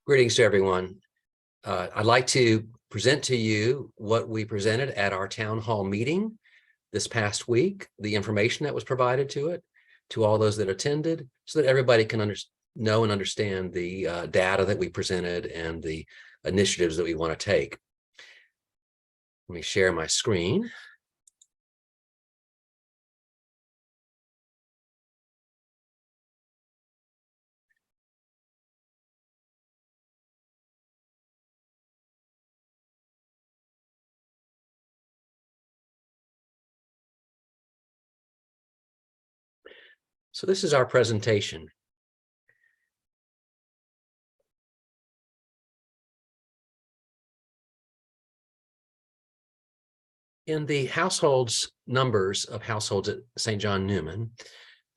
Greetings to everyone. I'd like to present to you what we presented at our town hall meeting this past week, the information that was provided to it, to all those that attended, so that everybody can know and understand the data that we presented and the initiatives that we want to take. Let me share my screen. So this is our presentation. In the households numbers of households at St. John Neumann,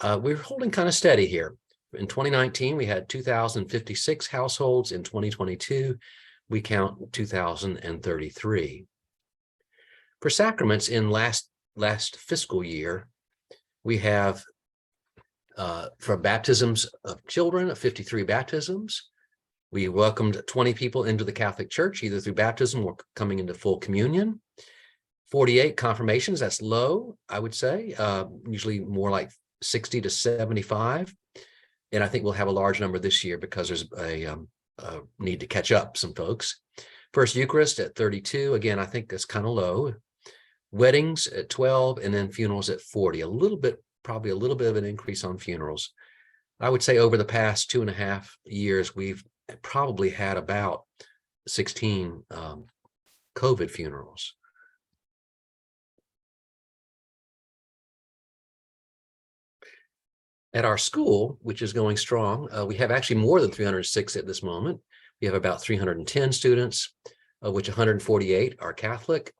we're holding kind of steady here. In 2019, we had 2,056 households. In 2022, we count 2,033. For sacraments in last fiscal year, we have for baptisms of children, 53 baptisms. We welcomed 20 people into the Catholic Church, either through baptism or coming into full communion. 48 confirmations, that's low, I would say, usually more like 60 to 75. And I think we'll have a large number this year because there's a need to catch up some folks. First Eucharist at 32, again, I think that's kind of low. Weddings at 12, and then funerals at 40, probably a little bit of an increase on funerals. I would say over the past 2.5 years, we've probably had about 16 COVID funerals. At our school, which is going strong, we have actually more than 306 at this moment. We have about 310 students, of which 148 are Catholic,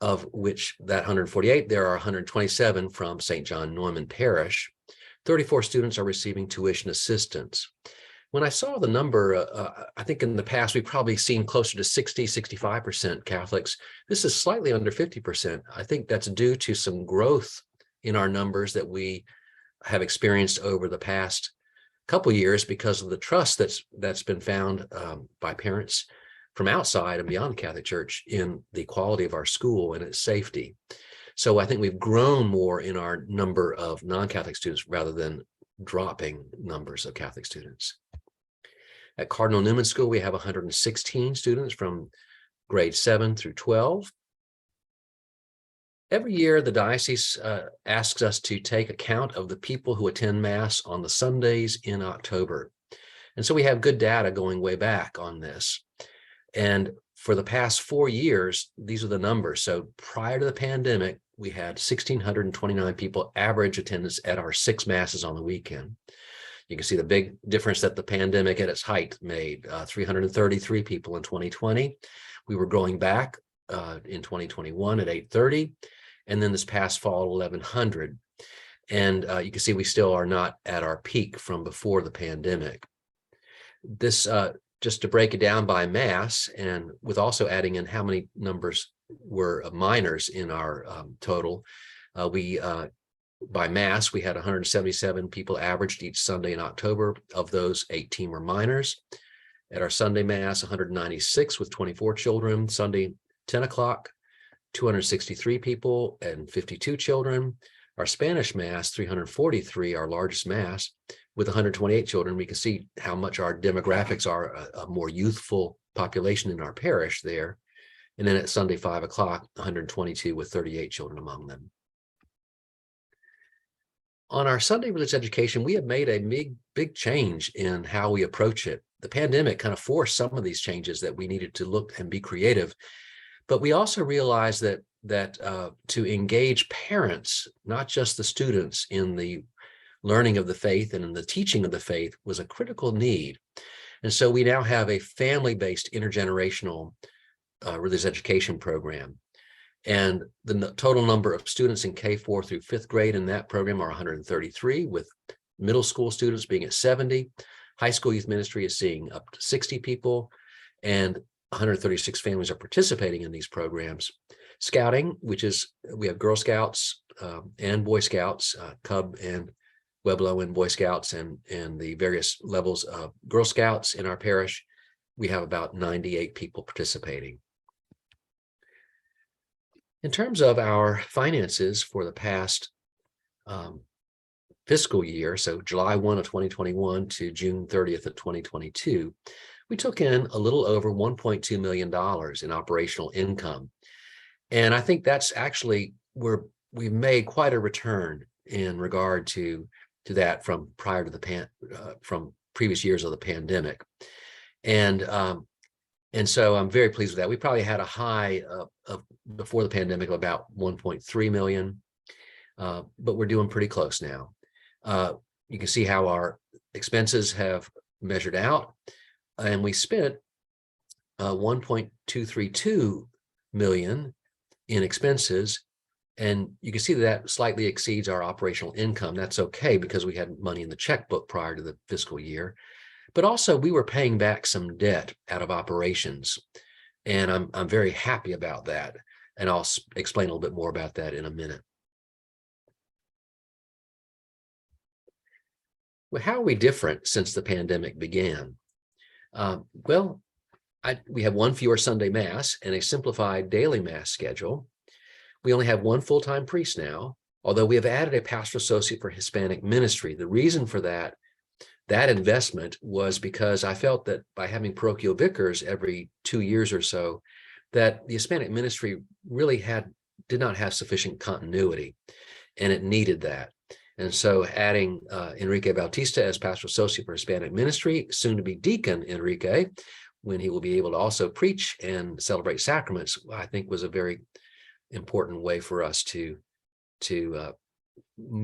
of which that 148, there are 127 from St. John Neumann Parish. 34 students are receiving tuition assistance. When I saw the number, I think in the past, we've probably seen closer to 60, 65% Catholics. This is slightly under 50%. I think that's due to some growth in our numbers that we have experienced over the past couple years because of the trust that's been found by parents from outside and beyond the Catholic Church in the quality of our school and its safety. So I think we've grown more in our number of non-Catholic students rather than dropping numbers of Catholic students. At Cardinal Newman School, we have 116 students from grade 7 through 12. Every year, the diocese asks us to take account of the people who attend Mass on the Sundays in October. And so we have good data going way back on this. And for the past 4 years, these are the numbers. So prior to the pandemic, we had 1,629 people average attendance at our 6 Masses on the weekend. You can see the big difference that the pandemic at its height made, 333 people in 2020. We were growing back in 2021 at 830. And then this past fall, 1,100. And you can see we still are not at our peak from before the pandemic. This, just to break it down by Mass, and with also adding in how many numbers were minors in our total, by Mass, we had 177 people averaged each Sunday in October. Of those, 18 were minors. At our Sunday Mass, 196 with 24 children. Sunday, 10 o'clock. 263 people and 52 children. Our Spanish Mass, 343, our largest Mass, with 128 children. We can see how much our demographics are a more youthful population in our parish there. And then at Sunday, 5 o'clock, 122 with 38 children among them. On our Sunday religious education, we have made a big change in how we approach it. The pandemic kind of forced some of these changes that we needed to look and be creative. But we also realized that to engage parents, not just the students, in the learning of the faith and in the teaching of the faith was a critical need. And so we now have a family-based intergenerational religious education program. And the total number of students in K4 through 5th grade in that program are 133, with middle school students being at 70. High school youth ministry is seeing up to 60 people, and 136 families are participating in these programs. Scouting, which is, we have Girl Scouts and Boy Scouts, Cub and Pueblo and Boy Scouts, and the various levels of Girl Scouts in our parish, we have about 98 people participating. In terms of our finances for the past fiscal year, so July 1 of 2021 to June 30th of 2022, we took in a little over $1.2 million in operational income. And I think that's actually where we've made quite a return in regard to that from prior to the from previous years of the pandemic. And so I'm very pleased with that. We probably had a high of before the pandemic of about 1.3 million, but we're doing pretty close now. You can see how our expenses have measured out, and we spent 1.232 million in expenses, and you can see that slightly exceeds our operational income. That's okay because we had money in the checkbook prior to the fiscal year, but also we were paying back some debt out of operations, and I'm very happy about that, and I'll explain a little bit more about that in a minute. Well, how are we different since the pandemic began? We have one fewer Sunday Mass and a simplified daily Mass schedule. We only have one full-time priest now, although we have added a pastoral associate for Hispanic ministry. The reason for that investment was because I felt that by having parochial vicars every 2 years or so, that the Hispanic ministry really did not have sufficient continuity, and it needed that. And so adding Enrique Bautista as pastoral associate for Hispanic ministry, soon to be Deacon Enrique, when he will be able to also preach and celebrate sacraments, I think was a very important way for us to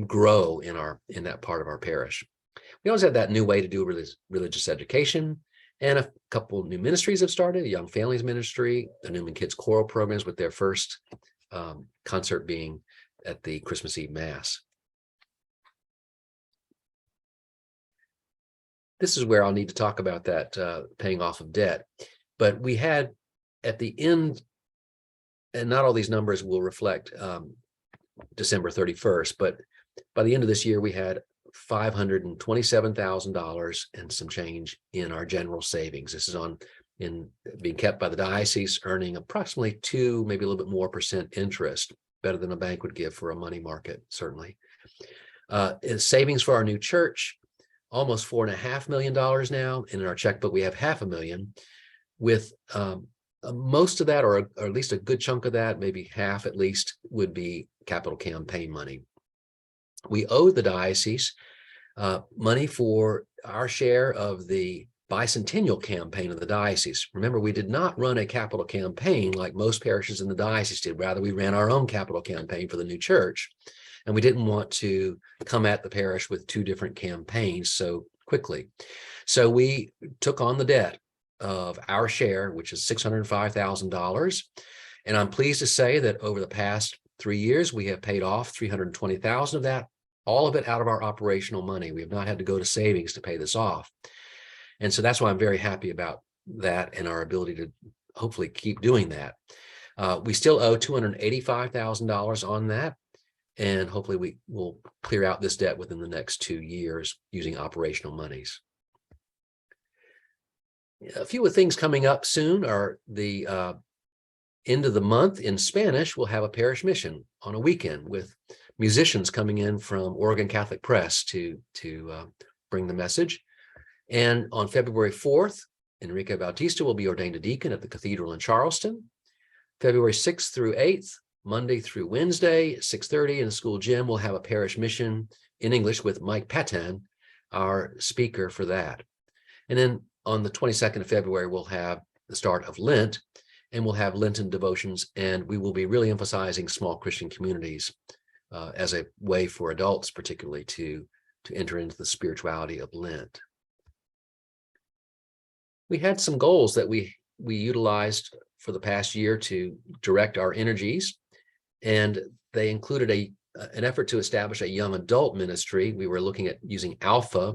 grow in that part of our parish. We always had that new way to do religious education, and a couple new ministries have started, a Young Families Ministry, the Newman Kids Choral programs, with their first concert being at the Christmas Eve Mass. This is where I'll need to talk about that paying off of debt. But we had at the end, and not all these numbers will reflect December 31st, but by the end of this year, we had $527,000 and some change in our general savings. This is being kept by the diocese, earning approximately 2, maybe a little bit more % interest, better than a bank would give for a money market, certainly. Savings for our new church, almost $4.5 million now. And in our checkbook, we have $500,000, with most of that, or at least a good chunk of that, maybe half at least, would be capital campaign money. We owe the diocese money for our share of the bicentennial campaign of the diocese. Remember, we did not run a capital campaign like most parishes in the diocese did. Rather, we ran our own capital campaign for the new church. And we didn't want to come at the parish with 2 different campaigns so quickly. So we took on the debt of our share, which is $605,000. And I'm pleased to say that over the past 3 years, we have paid off $320,000 of that, all of it out of our operational money. We have not had to go to savings to pay this off. And so that's why I'm very happy about that and our ability to hopefully keep doing that. We still owe $285,000 on that. And hopefully we will clear out this debt within the next 2 years using operational monies. A few of things coming up soon are the end of the month in Spanish, we'll have a parish mission on a weekend with musicians coming in from Oregon Catholic Press to bring the message. And on February 4th, Enrique Bautista will be ordained a deacon at the Cathedral in Charleston. February 6th through 8th, Monday through Wednesday, 6:30 in the school gym, we'll have a parish mission in English with Mike Patan, our speaker for that. And then on the 22nd of February, we'll have the start of Lent, and we'll have Lenten devotions, and we will be really emphasizing small Christian communities as a way for adults particularly to enter into the spirituality of Lent. We had some goals that we utilized for the past year to direct our energies, and they included an effort to establish a young adult ministry. We were looking at using Alpha,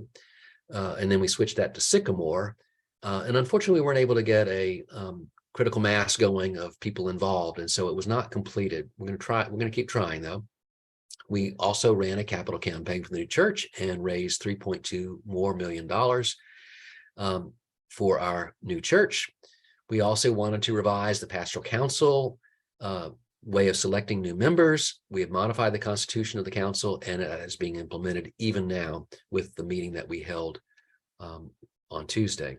and then we switched that to Sycamore. And unfortunately, we weren't able to get a critical mass going of people involved, and so it was not completed. We're going to keep trying, though. We also ran a capital campaign for the new church and raised $3.2 million more. for our new church. We also wanted to revise the pastoral council way of selecting new members. We have modified the constitution of the council, and it is being implemented even now with the meeting that we held on Tuesday.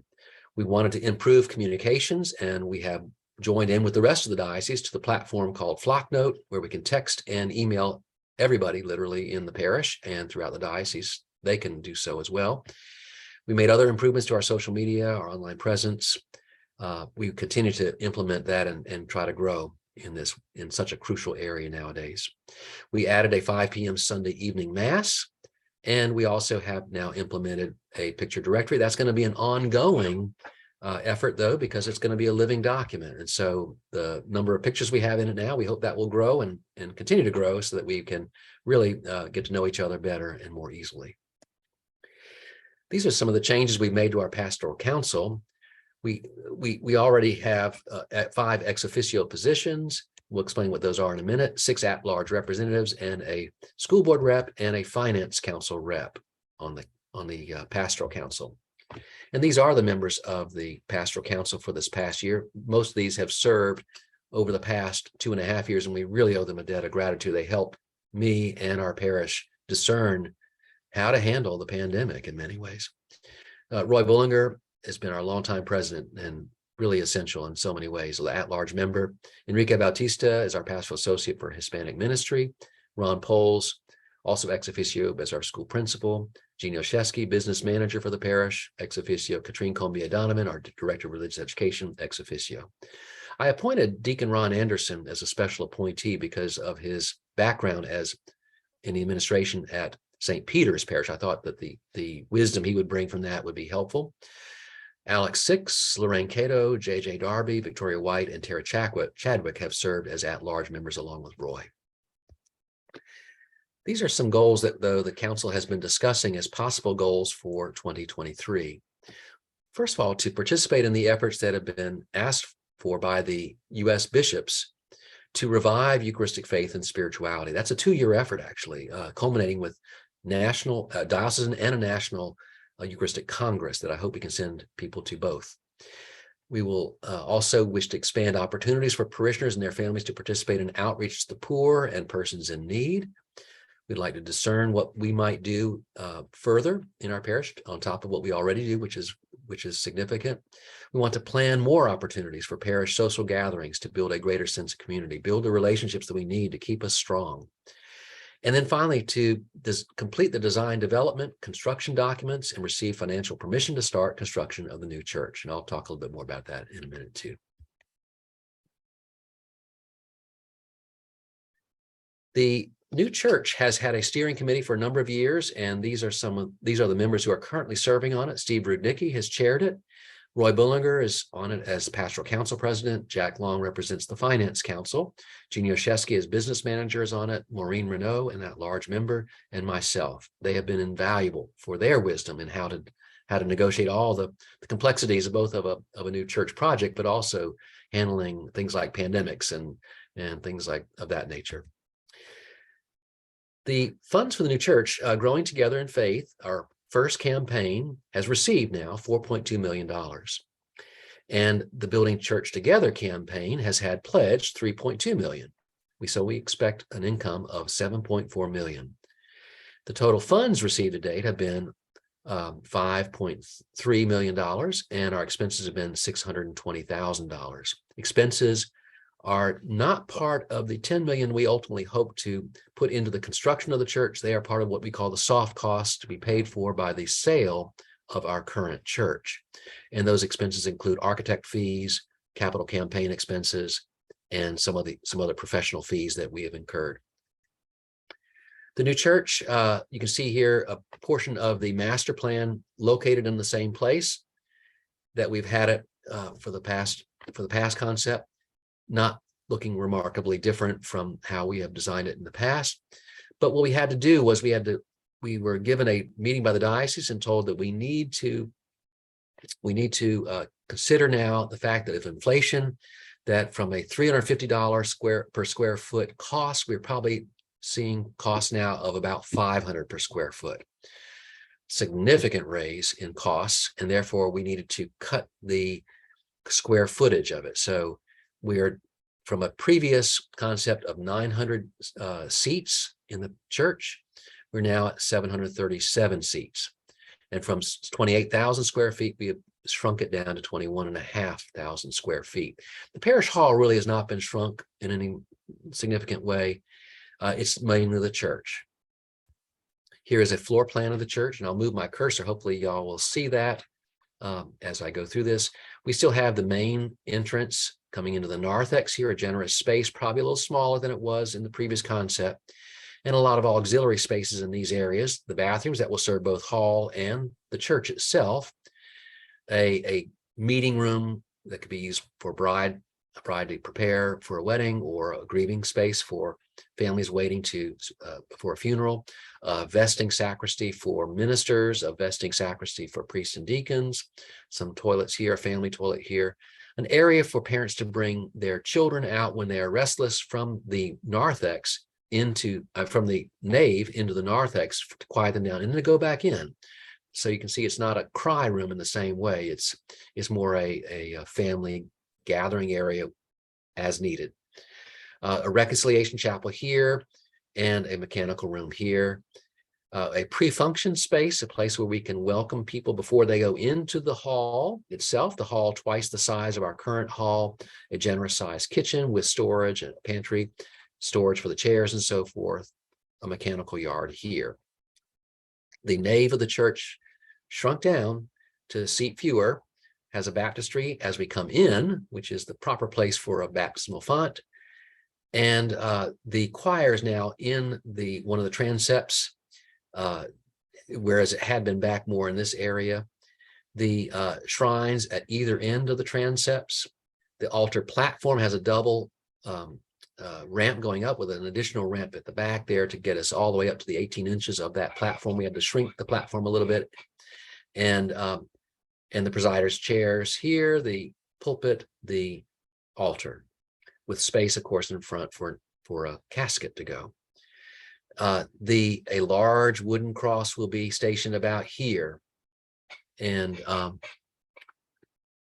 We wanted to improve communications, and we have joined in with the rest of the diocese to the platform called Flocknote, where we can text and email everybody literally in the parish and throughout the diocese. They can do so as well. We made other improvements to our social media, our online presence. We continue to implement that and try to grow in such a crucial area nowadays. We added a 5 p.m. Sunday evening mass, and we also have now implemented a picture directory. That's going to be an ongoing effort, though, because it's going to be a living document. And so the number of pictures we have in it now, we hope that will grow and continue to grow so that we can really get to know each other better and more easily. These are some of the changes we've made to our pastoral council. We already have 5 ex officio positions. We'll explain what those are in a minute. 6 at-large representatives and a school board rep and a finance council rep on the pastoral council. And these are the members of the pastoral council for this past year. Most of these have served over the past 2.5 years, and we really owe them a debt of gratitude. They help me and our parish discern how to handle the pandemic in many ways. Roy Bullinger has been our longtime president and really essential in so many ways. The at-large member. Enrique Bautista is our pastoral associate for Hispanic ministry. Ron Poles, also ex officio as our school principal. Gene Oshesky, business manager for the parish, ex officio. Katrine Combia Donovan, our director of religious education, ex officio. I appointed Deacon Ron Anderson as a special appointee because of his background in the administration at St. Peter's Parish. I thought that the wisdom he would bring from that would be helpful. Alex Six, Lorraine Cato, J.J. Darby, Victoria White, and Tara Chadwick have served as at-large members along with Roy. These are some goals that, though, the council has been discussing as possible goals for 2023. First of all, to participate in the efforts that have been asked for by the U.S. bishops to revive Eucharistic faith and spirituality. That's a 2-year effort, actually, culminating with national, diocesan and a national Eucharistic Congress that I hope we can send people to both. We will also wish to expand opportunities for parishioners and their families to participate in outreach to the poor and persons in need. We'd like to discern what we might do further in our parish on top of what we already do, which is significant. We want to plan more opportunities for parish social gatherings to build a greater sense of community, build the relationships that we need to keep us strong. And then finally, to complete the design development, construction documents, and receive financial permission to start construction of the new church. And I'll talk a little bit more about that in a minute too. The new church has had a steering committee for a number of years, and these are the members who are currently serving on it. Steve Rudnicki has chaired it. Roy Bullinger is on it as pastoral council president. Jack Long represents the finance council. Jeannie Oshesky as business manager is on it. Maureen Renault, an at-large member, and myself. They have been invaluable for their wisdom in how to negotiate all the complexities of both of a new church project, but also handling things like pandemics and things like of that nature. The funds for the new church, Growing Together in Faith, our first campaign, has received now $4.2 million. And the Building Church Together campaign has had pledged $3.2 million. So we expect an income of $7.4 million. The total funds received to date have been $5.3 million, and our expenses have been $620,000. Expenses are not part of the $10 million we ultimately hope to put into the construction of the church. They are part of what we call the soft costs to be paid for by the sale of our current church. And those expenses include architect fees, capital campaign expenses, and some other professional fees that we have incurred. The new church, you can see here a portion of the master plan located in the same place that we've had it for the past concept. Not looking remarkably different from how we have designed it in the past. But what we had to do was we were given a meeting by the diocese and told that we need to consider now the fact that if inflation, that from a $350 per square foot cost, we're probably seeing costs now of about $500 per square foot. significant raise in costs, and therefore we needed to cut the square footage of it. So we are from a previous concept of 900 seats in the church, we're now at 737 seats. And from 28,000 square feet, we have shrunk it down to 21,500 square feet. The parish hall really has not been shrunk in any significant way. It's mainly the church. Here is a floor plan of the church, and I'll move my cursor. Hopefully y'all will see that as I go through this. We still have the main entrance coming into the narthex here, a generous space, probably a little smaller than it was in the previous concept, and a lot of auxiliary spaces in these areas, the bathrooms that will serve both hall and the church itself, a meeting room that could be used for a bride to prepare for a wedding, or a grieving space for families waiting for a funeral, a vesting sacristy for ministers, a vesting sacristy for priests and deacons, some toilets here, a family toilet here, an area for parents to bring their children out when they are restless from the narthex from the nave into the narthex to quiet them down, and then to go back in. So you can see it's not a cry room in the same way. It's more a family gathering area as needed. A reconciliation chapel here, and a mechanical room here. A pre-function space, a place where we can welcome people before they go into the hall itself. The hall twice the size of our current hall, a generous sized kitchen with storage and pantry, storage for the chairs and so forth, a mechanical yard here. The nave of the church shrunk down to seat fewer, has a baptistry as we come in, which is the proper place for a baptismal font. And the choir is now in one of the transepts, whereas it had been back more in this area. The shrines at either end of the transepts. The altar platform has a double ramp going up with an additional ramp at the back there to get us all the way up to the 18 inches of that platform. We had to shrink the platform a little bit. And the presider's chairs here, the pulpit, the altar, with space, of course, in front for a casket to go. A large wooden cross will be stationed about here, and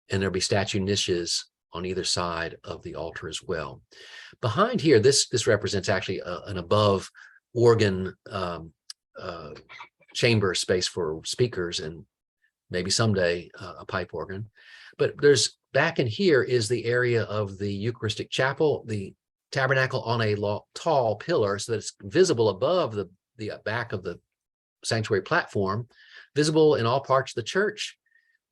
there'll be statue niches on either side of the altar as well. Behind here, this represents actually an above organ chamber space for speakers, and maybe someday a pipe organ. But there's back in here is the area of the Eucharistic chapel, the tabernacle on a tall pillar so that it's visible above the back of the sanctuary platform, visible in all parts of the church.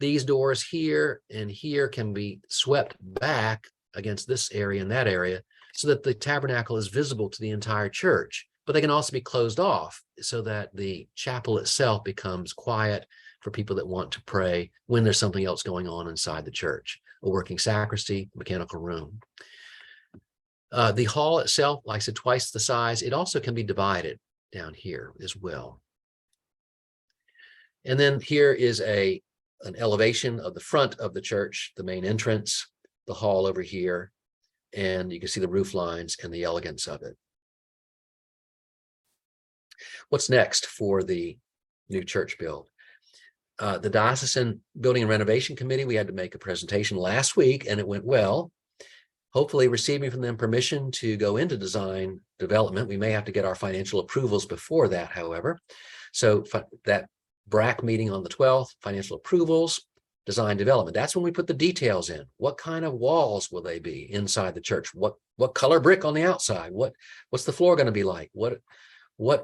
These doors here and here can be swept back against this area and that area so that the tabernacle is visible to the entire church, but they can also be closed off so that the chapel itself becomes quiet for people that want to pray when there's something else going on inside the church, a working sacristy, mechanical room. The hall itself, like I said, twice the size. It also can be divided down here as well. And then here is an elevation of the front of the church, the main entrance, the hall over here, and you can see the roof lines and the elegance of it. What's next for the new church build? The Diocesan Building and Renovation Committee, we had to make a presentation last week, and it went well. Hopefully receiving from them permission to go into design development. We may have to get our financial approvals before that, however. So that BRAC meeting on the 12th, financial approvals, design development. That's when we put the details in. What kind of walls will they be inside the church? What color brick on the outside? What's the floor going to be like? What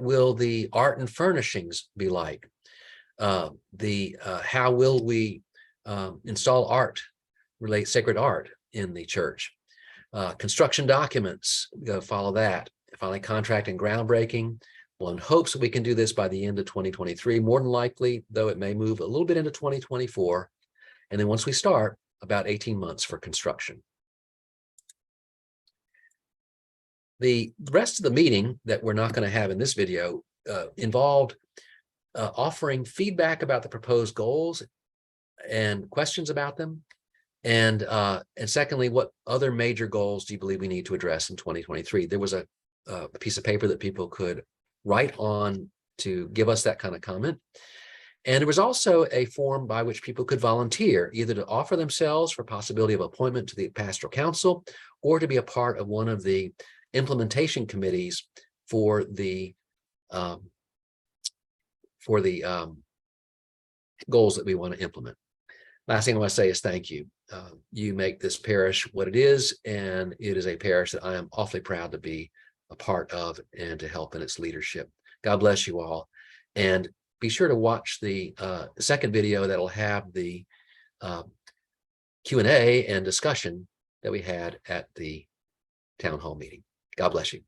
will the art and furnishings be like? How will we install sacred art in the church? Construction documents, follow that. Finally, contract and groundbreaking. One hopes that we can do this by the end of 2023. More than likely, though, it may move a little bit into 2024. And then once we start, about 18 months for construction. The rest of the meeting that we're not going to have in this video involved offering feedback about the proposed goals and questions about them. And secondly, what other major goals do you believe we need to address in 2023? There was a piece of paper that people could write on to give us that kind of comment. And there was also a form by which people could volunteer, either to offer themselves for possibility of appointment to the pastoral council or to be a part of one of the implementation committees for the goals that we want to implement. Last thing I want to say is thank you. You make this parish what it is, and it is a parish that I am awfully proud to be a part of and to help in its leadership. God bless you all. And be sure to watch the second video that'll have the Q&A and discussion that we had at the town hall meeting. God bless you.